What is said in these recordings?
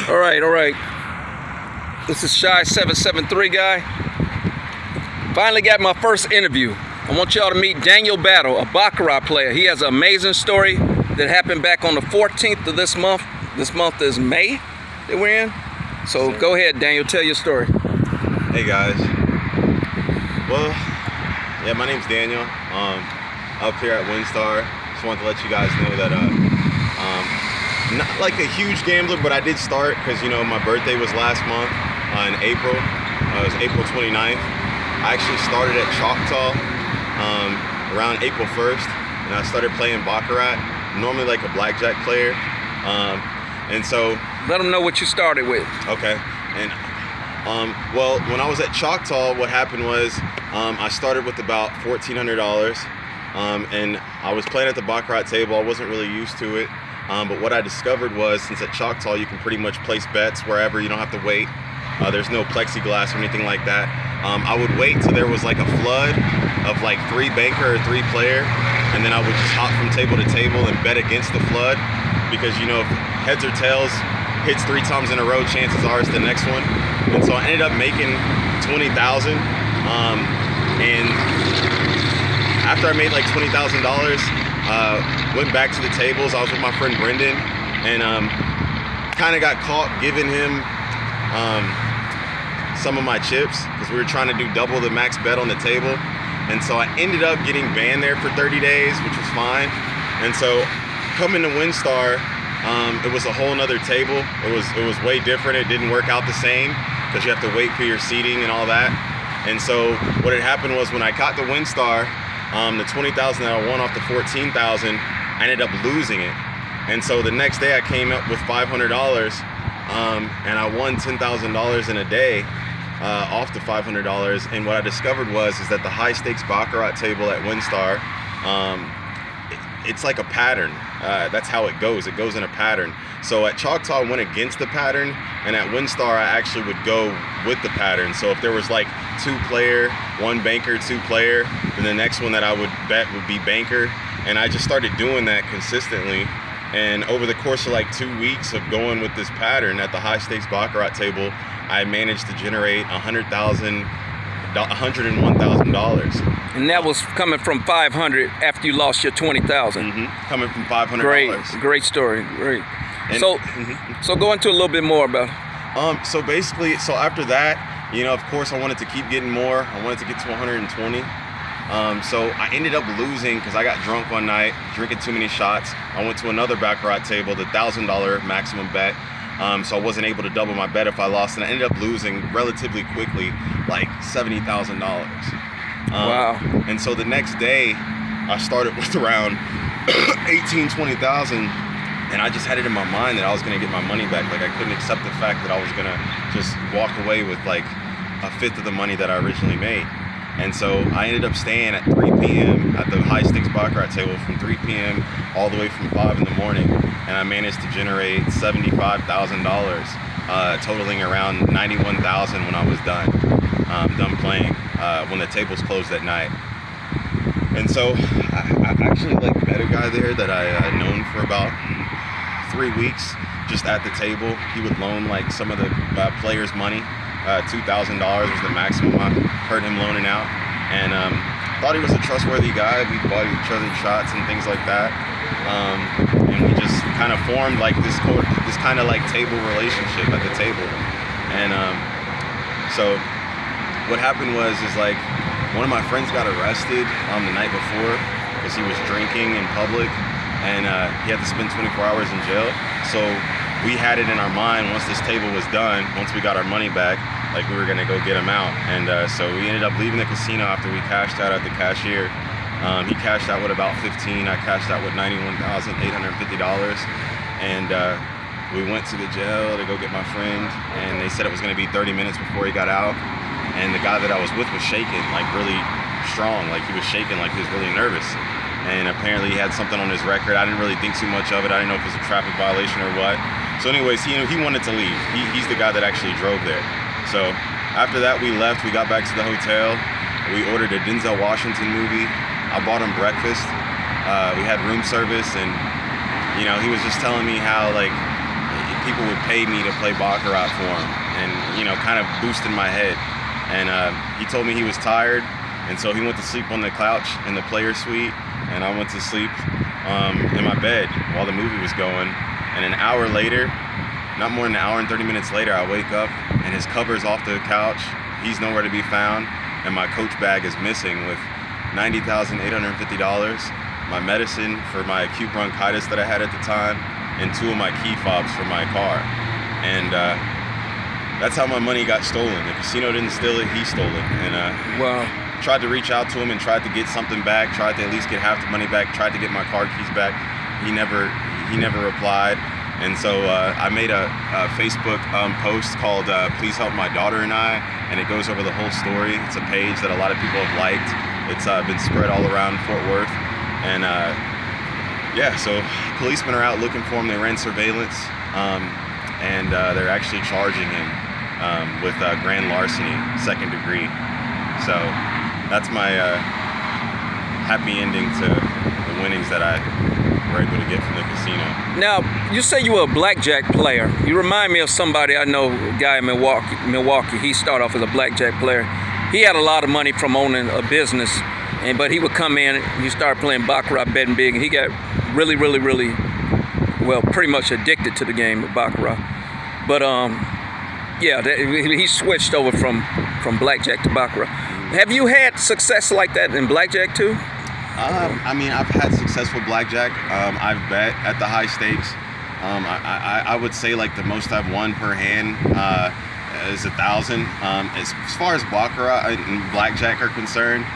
All right. This is Shy 773 guy. Finally got my first interview. I want y'all to meet Daniel Battle, a Baccarat player. He has an amazing story that happened back on the 14th of this month. This month is May that we're in. So go ahead, Daniel, tell your story. Hey guys. Well, yeah, my name's Daniel. Up here at Winstar. Just wanted to let you guys know that not like a huge gambler, but I did start because, you know, my birthday was last month in April. It was April 29th. I actually started at Choctaw around April 1st, and I started playing Baccarat, normally like a blackjack player. And so... Let them know what you started with. Okay. And well, when I was at Choctaw, what happened was I started with about $1,400, and I was playing at the Baccarat table. I wasn't really used to it. But what I discovered was, since at Choctaw you can pretty much place bets wherever, you don't have to wait. There's no plexiglass or anything like that. I would wait till there was like a flood of like 3 banker or 3 player, and then I would just hop from table to table and bet against the flood, because, you know, if heads or tails hits 3 times in a row, chances are it's the next one. And so I ended up making $20,000. And after I made like $20,000, went back to the tables. I was with my friend Brendan, and kind of got caught giving him some of my chips because we were trying to do double the max bet on the table. And so I ended up getting banned there for 30 days, which was fine. And so coming to Winstar, it was a whole nother table. It was way different. It didn't work out the same because you have to wait for your seating and all that. And so what had happened was, when I got to Winstar, the $20,000 that I won off the $14,000, I ended up losing it. And so the next day I came up with $500, and I won $10,000 in a day off the $500. And what I discovered is that the high stakes Baccarat table at Winstar, it's like a pattern. That's how it goes. It goes in a pattern. So at Choctaw I went against the pattern, and at Winstar I actually would go with the pattern. So if there was like 2 player, 1 banker, 2 player, then the next one that I would bet would be banker. And I just started doing that consistently. And over the course of like 2 weeks of going with this pattern at the high stakes Baccarat table, I managed to generate $101,000. And that was coming from $500 after you lost your $20,000. Mm-hmm. Coming from $500. Great story. Great. And, so go into a little bit more about it. So basically, after that, you know, of course I wanted to keep getting more. I wanted to get to 120. So I ended up losing because I got drunk one night, drinking too many shots. I went to another Baccarat table, the $1,000 maximum bet. So I wasn't able to double my bet if I lost, and I ended up losing relatively quickly, like $70,000. Wow. And so the next day, I started with around 18, 20,000, and I just had it in my mind that I was gonna get my money back. Like, I couldn't accept the fact that I was gonna just walk away with like 1/5 of the money that I originally made. And so I ended up staying at 3 p.m. at the high stakes Baccarat table from 3 p.m. all the way from 5 in the morning. And I managed to generate $75,000, totaling around $91,000 when I was done playing, when the tables closed at night. And so I actually met a guy there that I had known for about 3 weeks, just at the table. He would loan like some of the players' money. $2,000 was the maximum I heard him loaning out, and thought he was a trustworthy guy. We bought each other shots and things like that, and we just kind of formed like this kind of like table relationship at the table. And so what happened was like one of my friends got arrested the night before because he was drinking in public, and he had to spend 24 hours in jail. So we had it in our mind, once this table was done, once we got our money back, like we were gonna go get him out. And so we ended up leaving the casino after we cashed out at the cashier. He cashed out with about 15. I cashed out with $91,850. And we went to the jail to go get my friend, and they said it was gonna be 30 minutes before he got out. And the guy that I was with was shaking, like really strong, like he was shaking, like he was really nervous. And apparently he had something on his record. I didn't really think too much of it. I didn't know if it was a traffic violation or what. So anyways, he wanted to leave. He's the guy that actually drove there. So after that, we left. We got back to the hotel. We ordered a Denzel Washington movie. I bought him breakfast. We had room service, and you know, he was just telling me how like people would pay me to play Baccarat for him, and kind of boosting my head. And he told me he was tired, and so he went to sleep on the couch in the player suite, and I went to sleep in my bed while the movie was going. And an hour later, not more than an hour and 30 minutes later, I wake up and his cover's off the couch. He's nowhere to be found, and my coach bag is missing with $90,850, my medicine for my acute bronchitis that I had at the time, and 2 of my key fobs for my car. And that's how my money got stolen. The casino didn't steal it, he stole it. And wow. Tried to reach out to him and tried to get something back, tried to at least get half the money back, tried to get my car keys back. He never replied. And so I made a Facebook post called Please Help My Daughter and I, and it goes over the whole story. It's a page that a lot of people have liked. It's been spread all around Fort Worth. And yeah, so policemen are out looking for him. They ran surveillance, and they're actually charging him with grand larceny, 2nd degree. So that's my happy ending to the winnings that I were able to get from the casino. Now, you say you were a blackjack player. You remind me of somebody I know, a guy in Milwaukee. He started off as a blackjack player. He had a lot of money from owning a business, but he would come in and you start playing Baccarat, betting big, and he got really, well, pretty much addicted to the game of Baccarat. But yeah, he switched over from blackjack to Baccarat. Have you had success like that in blackjack too? I mean, I've had successful blackjack. I've bet at the high stakes. I would say like the most I've won per hand is 1,000. As far as Baccarat and blackjack are concerned,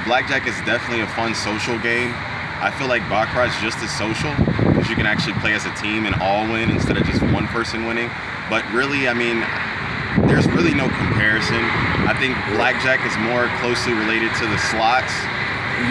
blackjack is definitely a fun social game. I feel like Baccarat is just as social because you can actually play as a team and all win instead of just one person winning. But really, I mean, there's really no comparison. I think blackjack is more closely related to the slots.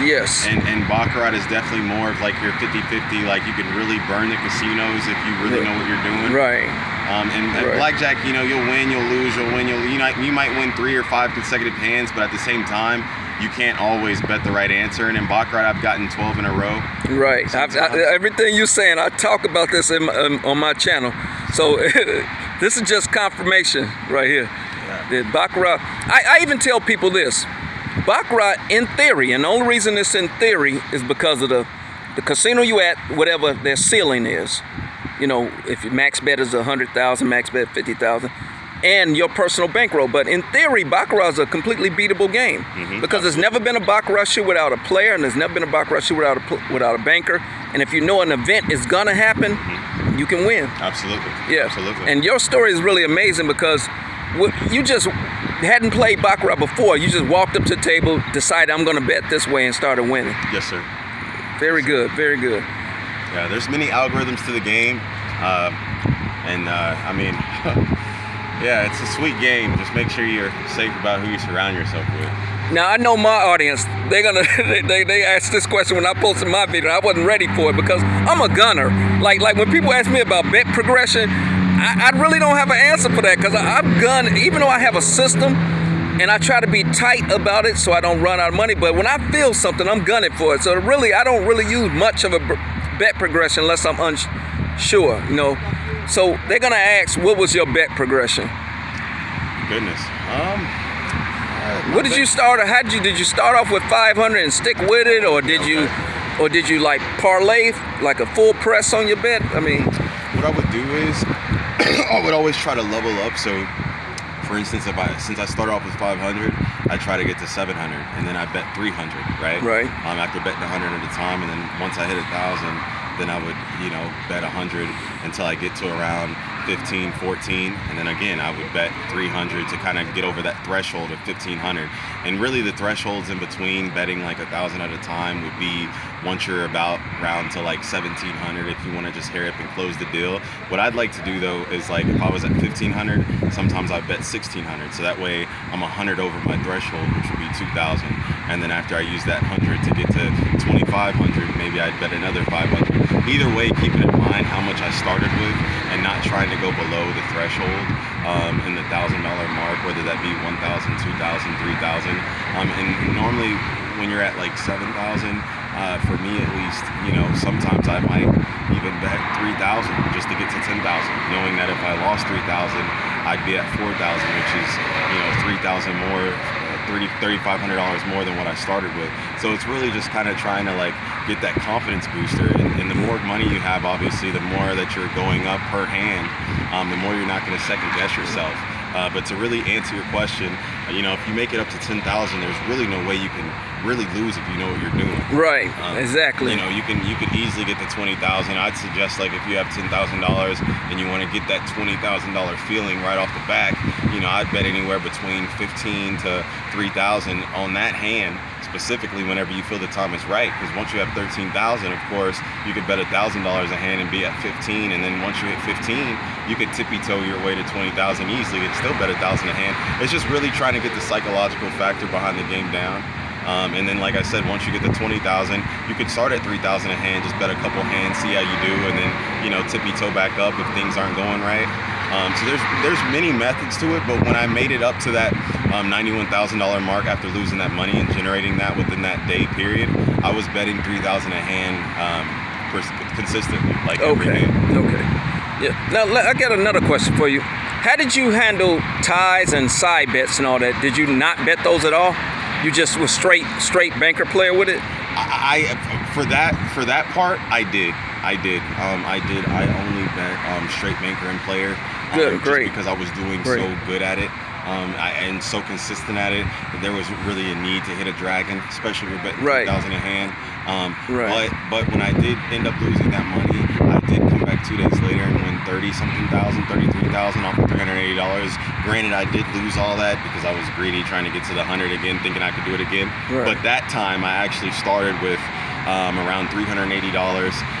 Yes. And Baccarat is definitely more of like your 50-50, like you can really burn the casinos if you really know what you're doing. Right. And right. Blackjack, you'll win, you'll lose, you'll win, you might win 3 or 5 consecutive hands, but at the same time, you can't always bet the right answer. And in Baccarat, I've gotten 12 in a row. Right. Everything you're saying, I talk about this on my channel. So this is just confirmation right here. Yeah. The Baccarat, I even tell people this. Baccarat, in theory, and the only reason it's in theory is because of the casino you at, whatever their ceiling is. If your max bet is 100,000, max bet 50,000, and your personal bankroll. But in theory, Baccarat is a completely beatable game because there's never been a Baccarat shoe without a player, and there's never been a Baccarat shoe without a banker. And if you know an event is gonna happen, you can win. Absolutely. Yeah. Absolutely. And your story is really amazing because you just hadn't played Baccarat before. You just walked up to the table, decided I'm gonna bet this way, and started winning. Yes, sir. Very good. Very good. Yeah, there's many algorithms to the game, I mean, yeah, it's a sweet game. Just make sure you're safe about who you surround yourself with. Now I know my audience. They're gonna they asked this question when I posted my video. I wasn't ready for it because I'm a gunner. Like when people ask me about bet progression, I really don't have an answer for that because I've gunned, even though I have a system. And I try to be tight about it so I don't run out of money. But when I feel something, I'm gunning for it. So really, I don't really use much of a bet progression unless I'm unsure, So they're gonna ask, what was your bet progression? Goodness. What did you start? Did you start off with 500 and stick with it, or did you like parlay like a full press on your bet? I mean, what I would do is I would always try to level up. So, for instance, since I started off with 500, I try to get to 700, and then I bet 300, right? Right. After betting 100 at a time, and then once I hit 1,000, then I would, bet 100 until I get to around 15, 14, and then again I would bet 300 to kind of get over that threshold of 1,500. And really the thresholds in between betting like 1,000 at a time would be once you're about round to like 1,700 if you want to just hurry up and close the deal. What I'd like to do though is like if I was at 1,500, sometimes I bet 1,600, so that way I'm 100 over my threshold, which would be 2,000. And then after I use that 100 to get to 2,500, maybe I'd bet another 500. Either way, keep it in mind mind how much I started with and not trying to go below the threshold in the $1,000 mark, whether that be 1,000, 2,000, 3,000. And normally when you're at like 7,000, for me at least, you know, sometimes I might even bet 3,000 just to get to 10,000, knowing that if I lost 3,000, I'd be at 4,000, which is, you know, 3,000 more, $3,500 more than what I started with. So it's really just kind of trying to like get that confidence booster. And the more money you have, obviously, the more that you're going up per hand, the more you're not going to second guess yourself. But to really answer your question, you know, if you make it up to 10,000, there's really no way you can really lose if you know what you're doing. Right, exactly. You know, you could easily get to 20,000. I'd suggest like if you have $10,000 and you want to get that $20,000 feeling right off the back, you know, I'd bet anywhere between 15 to 3,000 on that hand, specifically whenever you feel the time is right. Because once you have 13,000, of course, you could bet $1,000 a hand and be at 15, and then once you hit 15, you could tippy-toe your way to 20,000 easily and still bet $1,000 a hand. It's just really trying to get the psychological factor behind the game down. And then, like I said, once you get to 20,000, you could start at 3,000 a hand, just bet a couple hands, see how you do, and then, you know, tippy-toe back up if things aren't going right. So there's many methods to it, but when I made it up to that $91,000 mark after losing that money and generating that within that day period, I was betting 3,000 a hand consistently, like every hand. Okay. Yeah. Now I got another question for you. How did you handle ties and side bets and all that? Did you not bet those at all? You just was straight banker player with it? For that part, I did. I only bet straight banker and player. Good, great. Just because I was doing so good at it. And so consistent at it that there was really a need to hit a dragon, especially if you're betting 3,000 a hand. But when I did end up losing that money, I did come back 2 days later and win 30-something thousand, 33,000 off of $380. Granted, I did lose all that because I was greedy, trying to get to the 100 again, thinking I could do it again. But that time, I actually started with around $380,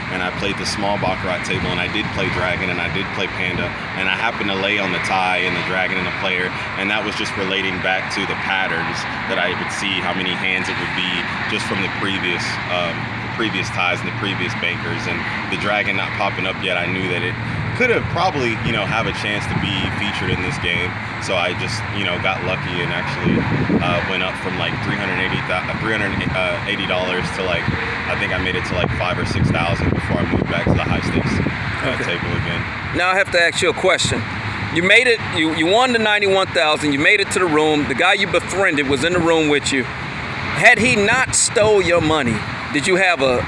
and I played the small Baccarat table, and I did play dragon, and I did play panda, and I happened to lay on the tie and the dragon and the player, and that was just relating back to the patterns that I would see, how many hands it would be just from the previous ties and the previous bankers, and the dragon not popping up yet. I knew that it could have probably, you know, have a chance to be featured in this game. So I just, you know, got lucky and actually went up from like $380 to like, I think I made it to like 5,000 or 6,000 before I moved back to the high stakes table again. Now I have to ask you a question. You made it, you won the 91,000, you made it to the room, the guy you befriended was in the room with you. Had he not stole your money, did you have a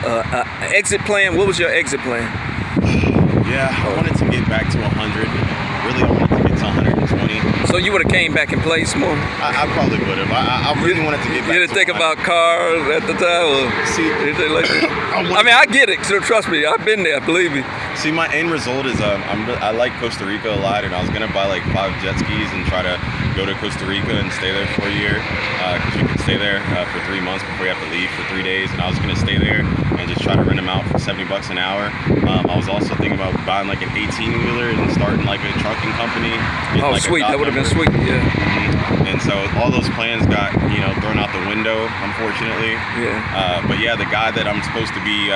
exit plan? What was your exit plan? Yeah, I wanted to get back to 100. Really, I wanted to get to 120. So you would have came back and played some more? I probably would have. I really wanted to get back. You didn't think about cars at the time? Or see, anything like that? I mean, I get it. So trust me, I've been there. Believe me. See, my end result is I like Costa Rica a lot, and I was gonna buy like 5 jet skis and try to go to Costa Rica and stay there for a year, because you can stay there for 3 months before you have to leave for 3 days. And I was gonna stay there and just try to rent them out for $70 an hour. I was also thinking about buying like an 18-wheeler and starting like a trucking company. Oh, like sweet! That would have been sweet. Yeah. And so all those plans got, you know, thrown out the window, unfortunately. Yeah. But yeah, the guy that I'm supposed to be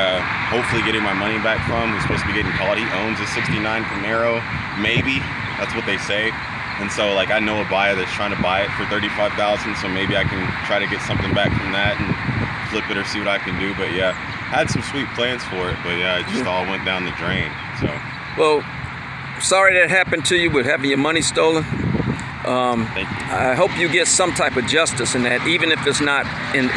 hopefully getting my money back from, who's supposed to be getting caught, he owns a '69 Camaro, maybe. That's what they say. And so like I know a buyer that's trying to buy it for $35,000, so maybe I can try to get something back from that and flip it or see what I can do. But yeah, I had some sweet plans for it, but yeah, it just all went down the drain. So. Well, sorry that happened to you with having your money stolen. Thank you. I hope you get some type of justice in that, even if it's not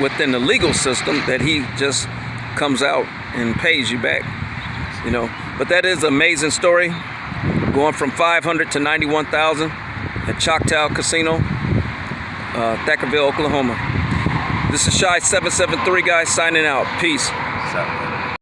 within the legal system, that he just comes out and pays you back. You know, but that is an amazing story. Going from 500 to 91,000 at Choctaw Casino, Thackerville, Oklahoma. This is Shy 773 guy signing out. Peace.